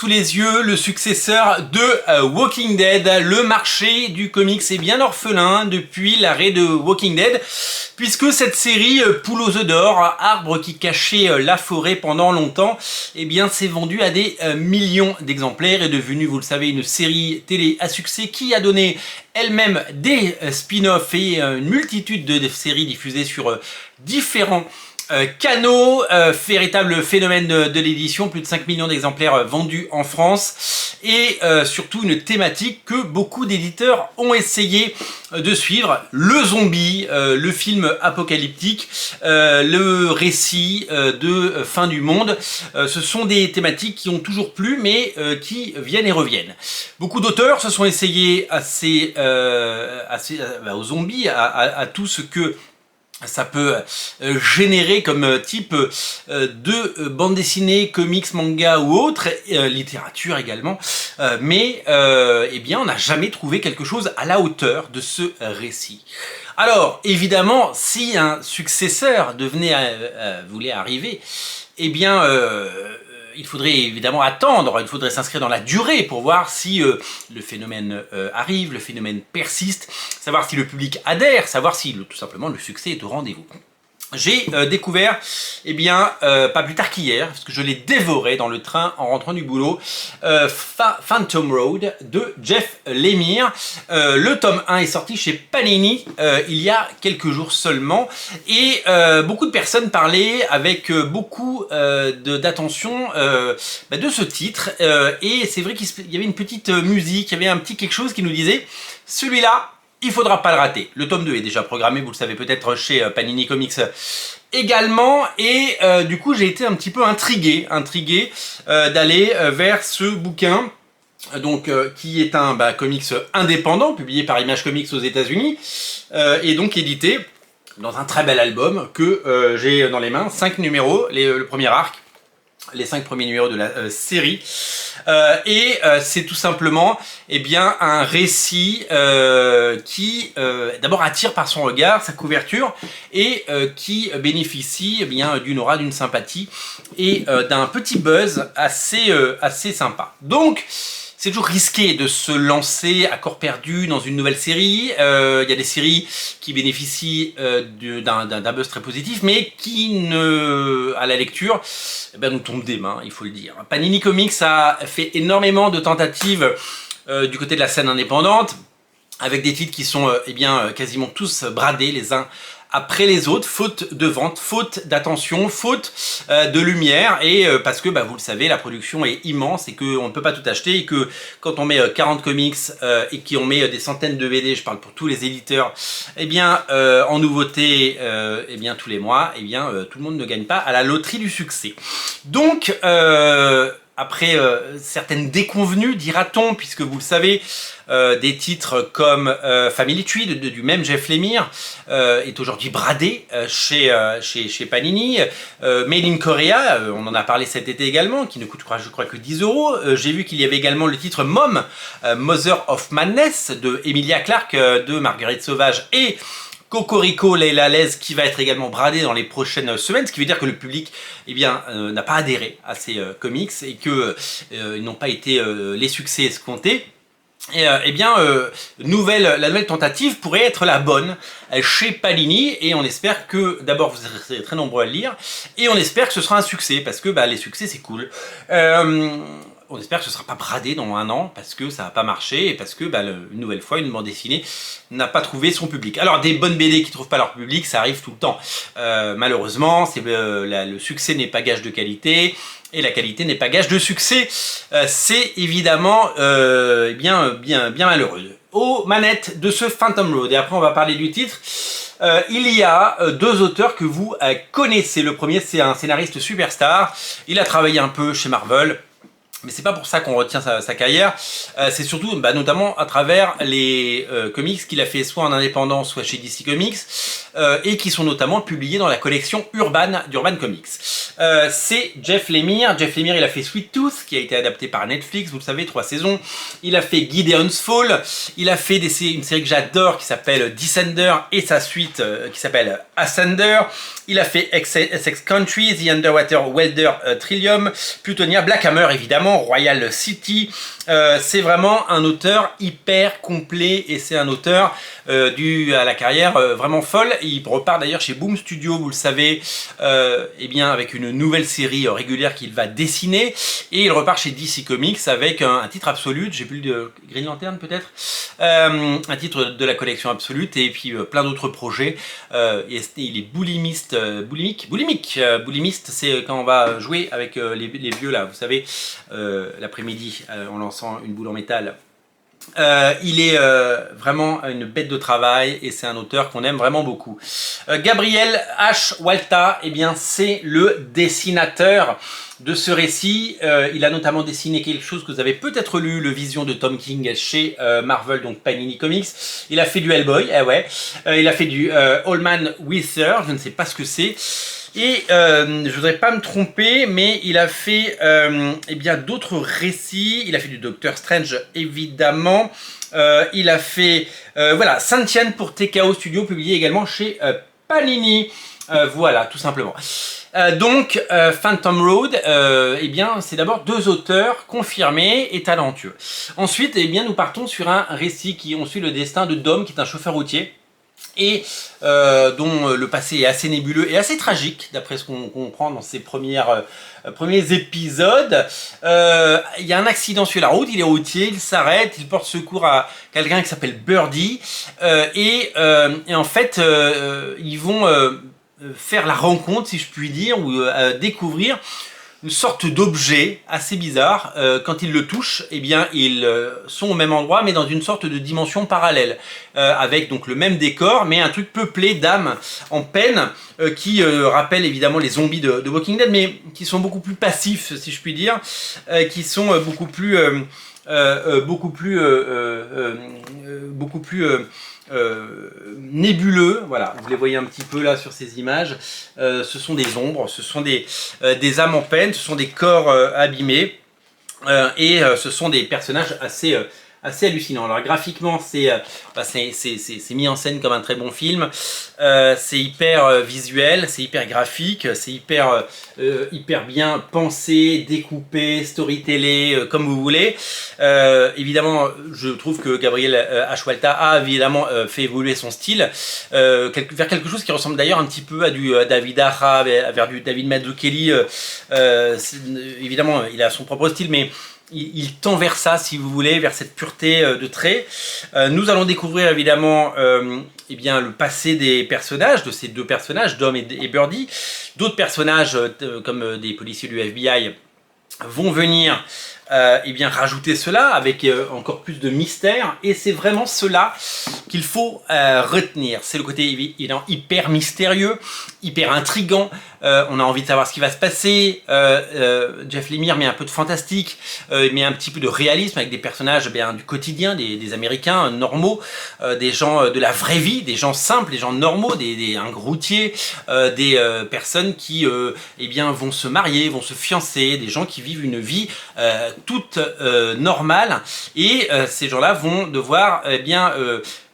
Sous les yeux, le successeur de Walking Dead. Le marché du comics est bien orphelin depuis l'arrêt de Walking Dead, puisque cette série poule aux œufs d'or, arbre qui cachait la forêt pendant longtemps, eh bien s'est vendue à des millions d'exemplaires, est devenue, vous le savez, une série télé à succès qui a donné elle-même des spin-offs et une multitude de séries diffusées sur différents canaux, véritable phénomène de l'édition, plus de 5 millions d'exemplaires vendus en France, et surtout une thématique que beaucoup d'éditeurs ont essayé de suivre, le zombie, le film apocalyptique, le récit de fin du monde. Ce sont des thématiques qui ont toujours plu, mais qui viennent et reviennent. Beaucoup d'auteurs se sont essayés aux zombies, à tout ce que ça peut générer comme type de bande dessinée, comics, manga ou autre, littérature également, mais eh bien on n'a jamais trouvé quelque chose à la hauteur de ce récit. Alors évidemment, si un successeur voulait arriver, eh bien il faudrait évidemment attendre, il faudrait s'inscrire dans la durée pour voir si le phénomène arrive, le phénomène persiste, savoir si le public adhère, savoir si tout simplement le succès est au rendez-vous. J'ai découvert, eh bien, pas plus tard qu'hier, parce que je l'ai dévoré dans le train en rentrant du boulot, Phantom Road de Jeff Lemire. Le tome 1 est sorti chez Panini il y a quelques jours seulement, et beaucoup de personnes parlaient avec beaucoup d'attention de ce titre, et c'est vrai qu'il y avait une petite musique, il y avait un petit quelque chose qui nous disait « celui-là, il faudra pas le rater ». Le tome 2 est déjà programmé, vous le savez peut-être, chez Panini Comics également, et du coup j'ai été un petit peu intrigué d'aller vers ce bouquin, donc qui est un comics indépendant, publié par Image Comics aux États-Unis, et donc édité dans un très bel album que j'ai dans les mains, 5 numéros, le premier arc, les 5 premiers numéros de la série, et c'est tout simplement un récit qui d'abord attire par son regard, sa couverture, et qui bénéficie d'une aura, d'une sympathie et d'un petit buzz assez sympa. Donc c'est toujours risqué de se lancer à corps perdu dans une nouvelle série. Il y a des séries qui bénéficient d'un buzz très positif, mais qui, à la lecture, nous tombent des mains, il faut le dire. Panini Comics a fait énormément de tentatives du côté de la scène indépendante, avec des titres qui sont quasiment tous bradés les uns après les autres, faute de vente, faute d'attention, faute de lumière, et parce que vous le savez, la production est immense et qu'on ne peut pas tout acheter, et que quand on met 40 comics et qu'on met des centaines de BD, je parle pour tous les éditeurs, en nouveauté tous les mois, tout le monde ne gagne pas à la loterie du succès. Donc après certaines déconvenues, dira-t-on, puisque vous le savez, des titres comme Family Tree du même Jeff Lemire est aujourd'hui bradé chez Panini. Made in Korea, on en a parlé cet été également, qui ne coûte je crois que 10 €. J'ai vu qu'il y avait également le titre Mom, Mother of Madness de Emilia Clarke, de Marguerite Sauvage et Cocorico Leila Lez, qui va être également bradé dans les prochaines semaines, ce qui veut dire que le public n'a pas adhéré à ces comics et qu'ils n'ont pas été les succès escomptés. Et la nouvelle tentative pourrait être la bonne chez Panini, et on espère que d'abord vous serez très nombreux à le lire, et on espère que ce sera un succès, parce que les succès c'est cool. On espère que ce ne sera pas bradé dans un an, parce que ça n'a pas marché, et parce que, une nouvelle fois, une bande dessinée n'a pas trouvé son public. Alors, des bonnes BD qui ne trouvent pas leur public, ça arrive tout le temps. Malheureusement, le succès n'est pas gage de qualité, et la qualité n'est pas gage de succès. C'est évidemment bien malheureux. Aux manettes de ce Phantom Road, et après on va parler du titre, il y a deux auteurs que vous connaissez. Le premier, c'est un scénariste superstar, il a travaillé un peu chez Marvel, mais c'est pas pour ça qu'on retient sa carrière, c'est surtout notamment à travers les comics qu'il a fait soit en indépendant, soit chez DC Comics, et qui sont notamment publiés dans la collection Urban d'Urban Comics. c'est Jeff Lemire. Jeff Lemire, il a fait Sweet Tooth, qui a été adapté par Netflix, vous le savez, 3 saisons. Il a fait Gideon's Fall. Il a fait une série que j'adore qui s'appelle Descender et sa suite qui s'appelle Ascender. Il a fait Essex Country, The Underwater Welder Trillium, Plutonia, Black Hammer évidemment, Royal City. C'est vraiment un auteur hyper complet et c'est un auteur à la carrière vraiment folle. Il repart d'ailleurs chez Boom Studio, vous le savez, eh bien avec une nouvelle série régulière qu'il va dessiner, et il repart chez DC Comics avec un titre Absolute, j'ai plus de Green Lantern peut-être, un titre de la collection Absolute, et puis plein d'autres projets. Il est boulimiste, boulimiste, c'est quand on va jouer avec les vieux là, vous savez, l'après-midi en lançant une boule en métal. Il est vraiment une bête de travail et c'est un auteur qu'on aime vraiment beaucoup. Gabriel H. Walta, eh bien c'est le dessinateur de ce récit. Il a notamment dessiné quelque chose que vous avez peut-être lu, le Vision de Tom King chez Marvel, donc Panini Comics. Il a fait du Hellboy, il a fait du Allman Wither, je ne sais pas ce que c'est. Et je voudrais pas me tromper, mais il a fait eh bien d'autres récits. Il a fait du Doctor Strange évidemment. Il a fait voilà, Saint-Tienne pour TKO Studio, publié également chez Panini. Voilà, tout simplement. Donc Phantom Road, eh bien c'est d'abord 2 auteurs confirmés et talentueux. Ensuite, eh bien nous partons sur un récit on suit le destin de Dom, qui est un chauffeur routier, et dont le passé est assez nébuleux et assez tragique, d'après ce qu'on comprend dans ses premiers épisodes. Il y a un accident sur la route, il est routier, il s'arrête, il porte secours à quelqu'un qui s'appelle Birdie, et en fait, ils vont faire la rencontre, si je puis dire, ou découvrir une sorte d'objet assez bizarre. Quand ils le touchent, eh bien ils sont au même endroit, mais dans une sorte de dimension parallèle, avec donc le même décor, mais un truc peuplé d'âmes en peine, qui rappellent évidemment les zombies de Walking Dead, mais qui sont beaucoup plus passifs, si je puis dire, qui sont beaucoup plus nébuleux. Voilà, vous les voyez un petit peu là sur ces images. Ce sont des ombres, ce sont des âmes en peine, ce sont des corps abîmés, et ce sont des personnages assez hallucinant. Alors graphiquement, c'est mis en scène comme un très bon film. C'est hyper visuel, c'est hyper graphique, c'est hyper bien pensé, découpé, storytellé, comme vous voulez. Évidemment, je trouve que Gabriel H. Walta a évidemment fait évoluer son style vers quelque chose qui ressemble d'ailleurs un petit peu à du David Aja, vers du David Mazzucchelli. Évidemment, il a son propre style, mais il tend vers ça, si vous voulez, vers cette pureté de traits. Nous allons découvrir évidemment eh bien, le passé des personnages, de ces 2 personnages, Dom et Birdie. D'autres personnages, comme des policiers du FBI, vont venir eh bien, rajouter cela avec encore plus de mystère, et c'est vraiment cela qu'il faut retenir. C'est le côté évidemment hyper mystérieux, hyper intriguant. On a envie de savoir ce qui va se passer. Jeff Lemire met un peu de fantastique, met un petit peu de réalisme avec des personnages bien du quotidien, des Américains normaux, des gens de la vraie vie, des gens simples, des gens normaux, un routier, des personnes qui eh bien, vont se marier, vont se fiancer, des gens qui vivent une vie toute normale, et ces gens-là vont devoir eh bien,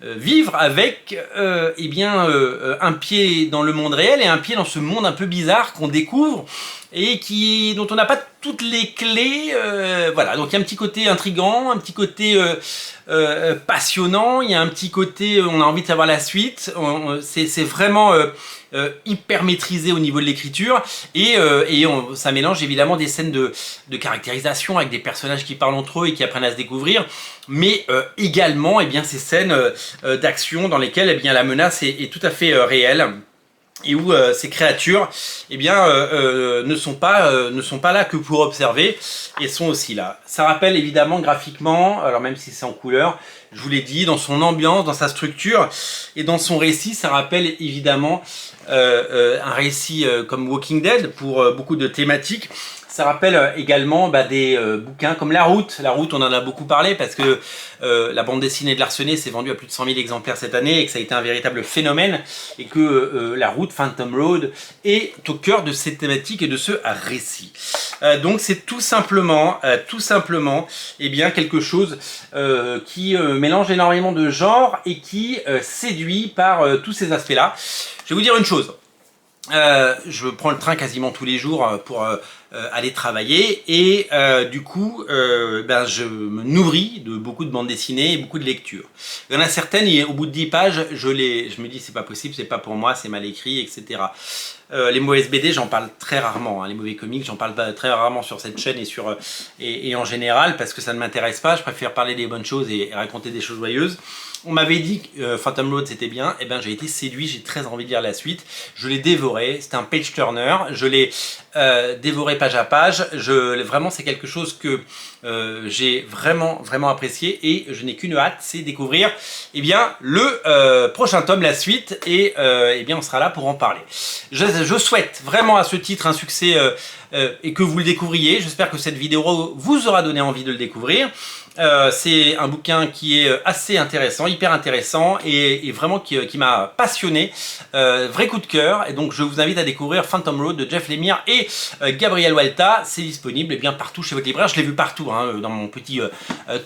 vivre avec eh bien, un pied dans le monde réel et un pied dans ce monde un peu bizarre qu'on découvre et dont on n'a pas toutes les clés. Voilà, donc il y a un petit côté intriguant, un petit côté passionnant, il y a un petit côté on a envie de savoir la suite. C'est vraiment hyper maîtrisé au niveau de l'écriture, et ça mélange évidemment des scènes de caractérisation avec des personnages qui parlent entre eux et qui apprennent à se découvrir, mais également eh bien, ces scènes d'action dans lesquelles eh bien, la menace est tout à fait réelle, et où ces créatures eh bien, ne sont pas là que pour observer, et sont aussi là. Ça rappelle évidemment graphiquement, alors même si c'est en couleur, je vous l'ai dit, dans son ambiance, dans sa structure et dans son récit, ça rappelle évidemment un récit comme Walking Dead pour beaucoup de thématiques. Ça rappelle également des bouquins comme La Route. La Route, on en a beaucoup parlé parce que la bande dessinée de Larsenet s'est vendue à plus de 100 000 exemplaires cette année et que ça a été un véritable phénomène et que La Route, Phantom Road, est au cœur de ces thématiques et de ce récit. Donc c'est tout simplement eh bien, quelque chose qui mélange énormément de genres et qui séduit par tous ces aspects-là. Je vais vous dire une chose. Je prends le train quasiment tous les jours pour aller travailler et du coup je me nourris de beaucoup de bandes dessinées et beaucoup de lectures. Il y en a certaines et au bout de 10 pages je me dis c'est pas possible, c'est pas pour moi, c'est mal écrit, etc. Les mauvaises BD j'en parle très rarement, hein. Les mauvais comics j'en parle très rarement sur cette chaîne et en général parce que ça ne m'intéresse pas, je préfère parler des bonnes choses et raconter des choses joyeuses. On m'avait dit que Phantom Road c'était bien, et bien j'ai été séduit, j'ai très envie de lire la suite. Je l'ai dévoré, c'était un page turner, je l'ai dévoré page à page. Vraiment c'est quelque chose que j'ai vraiment apprécié et je n'ai qu'une hâte, c'est découvrir le prochain tome, la suite, et bien on sera là pour en parler. Je souhaite vraiment à ce titre un succès et que vous le découvriez. J'espère que cette vidéo vous aura donné envie de le découvrir. C'est un bouquin qui est assez intéressant, hyper intéressant et vraiment qui m'a passionné. Vrai coup de cœur. Et donc je vous invite à découvrir Phantom Road de Jeff Lemire et Gabriel Walta. C'est disponible bien partout chez votre libraire. Je l'ai vu partout dans mon petit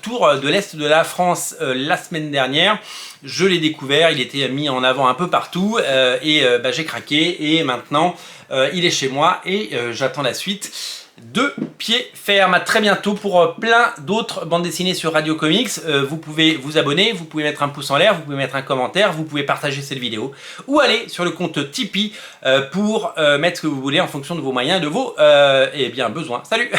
tour de l'Est de la France la semaine dernière. Je l'ai découvert, il était mis en avant un peu partout j'ai craqué et maintenant il est chez moi et j'attends la suite de pied ferme. À très bientôt pour plein d'autres bandes dessinées sur Radio Comics. Vous pouvez vous abonner, vous pouvez mettre un pouce en l'air, vous pouvez mettre un commentaire, vous pouvez partager cette vidéo ou aller sur le compte Tipeee pour mettre ce que vous voulez en fonction de vos moyens et de vos besoins. Salut.